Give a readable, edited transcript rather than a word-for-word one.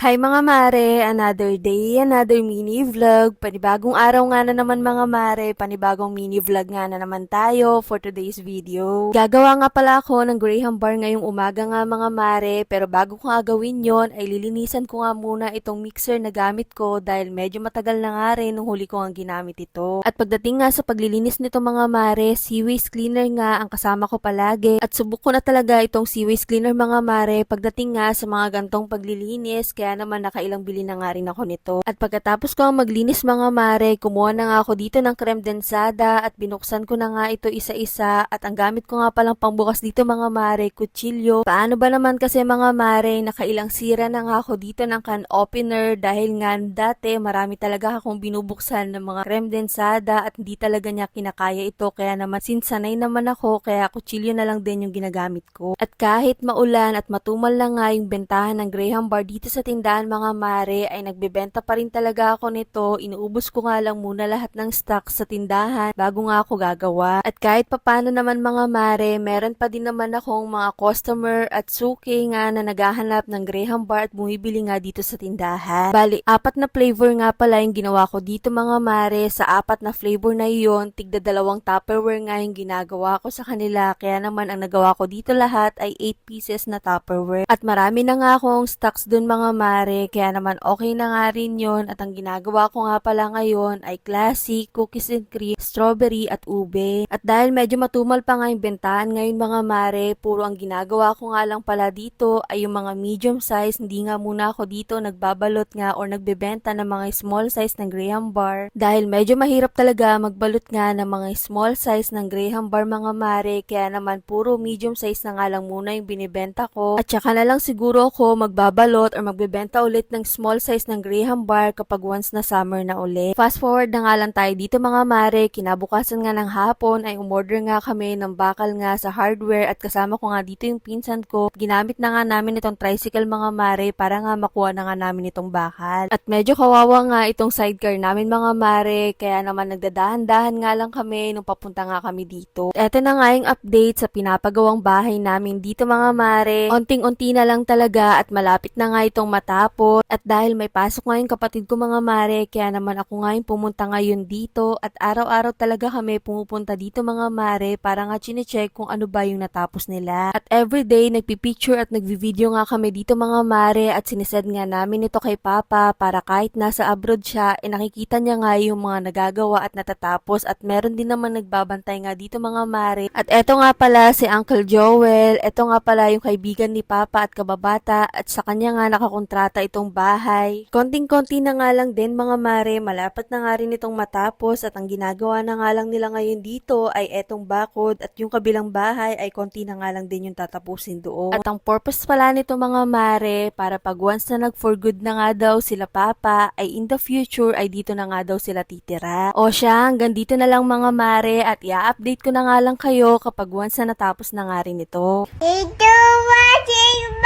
Hi mga mare, another day, another mini vlog. Panibagong araw nga na naman mga mare, panibagong mini vlog nga na naman tayo for today's video. Gagawa nga pala ako ng Graham bar ngayong umaga nga mga mare, pero bago ko nga gawin yon ay lilinisan ko nga muna itong mixer na gamit ko dahil medyo matagal na nga rin nung huli ko ang ginamit ito. At pagdating nga sa paglilinis nito mga mare, sea waste cleaner nga ang kasama ko palagi at subok ko na talaga itong sea waste cleaner mga mare pagdating nga sa mga gantong paglilinis, kaya naman nakailang bili na nga rin ako nito. At pagkatapos ko ang maglinis mga mare, kumuha na nga ako dito ng creme densada at binuksan ko na nga ito isa-isa at ang gamit ko nga palang pangbukas dito mga mare, kutsilyo. Paano ba naman kasi mga mare, nakailang sira na nga ako dito ng can opener dahil nga dati marami talaga akong binubuksan ng mga creme densada at hindi talaga niya kinakaya ito, kaya naman sinsanay naman ako kaya kutsilyo na lang din yung ginagamit ko. At kahit maulan at matumal na nga yung bentahan ng Graham bar dito sa tindahan mga mare, ay nagbebenta pa rin talaga ako nito. Inuubos ko nga lang muna lahat ng stock sa tindahan bago nga ako gagawa. At kahit papano naman mga mare, meron pa din naman akong mga customer at suki nga na naghahanap ng Graham bar at bumibili nga dito sa tindahan. Bali, 4 na flavor nga pala yung ginawa ko dito mga mare. Sa 4 na flavor na iyon, tigda 2 Tupperware nga yung ginagawa ko sa kanila. Kaya naman ang nagawa ko dito lahat ay 8 pieces na Tupperware. At marami na nga akong stocks dun mga mare, kaya naman okay na nga rin yun. At ang ginagawa ko nga pala ngayon ay classic, cookies and cream, strawberry at ube. At dahil medyo matumal pa nga yung bentahan ngayon mga mare, puro ang ginagawa ko nga lang pala dito ay yung mga medium size. Hindi nga muna ako dito nagbabalot nga or nagbebenta ng mga small size ng Graham bar. Dahil medyo mahirap talaga magbalot nga ng mga small size ng Graham bar mga mare, kaya naman puro medium size na nga lang muna yung binibenta ko. At saka na lang siguro ako magbabalot or magbebenta ulit ng small size ng Graham bar kapag once na summer na ulit. Fast forward na nga lang tayo dito mga mare, kinabukasan nga ng hapon ay umorder nga kami ng bakal nga sa hardware at kasama ko nga dito yung pinsan ko. Ginamit na nga namin itong tricycle mga mare para nga makuha na nga namin itong bakal. At medyo kawawa nga itong sidecar namin mga mare, kaya naman nagdadahan-dahan nga lang kami nung papunta nga kami dito. Eto na nga yung update sa pinapagawang bahay namin dito mga mare. Onting-unti na lang talaga at malapit na nga itong matapos. At dahil may pasok nga yung kapatid ko mga mare, kaya naman ako nga yung pumunta ngayon dito at araw-araw talaga kami pumupunta dito mga mare para nga chinecheck kung ano ba yung natapos nila. At everyday nagpipicture at nagvi-video nga kami dito mga mare at sinisend nga namin ito kay Papa para kahit nasa abroad siya, nakikita niya nga yung mga nagagawa at natatapos at meron din naman nagbabantay nga dito mga mare. At eto nga pala si Uncle Joel, eto nga pala yung kaibigan ni Papa at kababata at sa kanya nga nakakontrata itong bahay. Konting-konti na nga lang din mga mare, malapit na nga rin itong matapos at ang ginagawa na nga lang nila ngayon dito ay etong bakod at yung kabilang bahay ay konti na nga lang din yung tatapusin doon. At ang purpose pala nito mga mare, para pag once na nag for good na nga daw sila Papa, ay in the future ay dito na nga daw sila titira. O siya, hanggang dito na lang mga mare at i-update ko na nga lang kayo kapag once na natapos na nga rin ito. Ito watching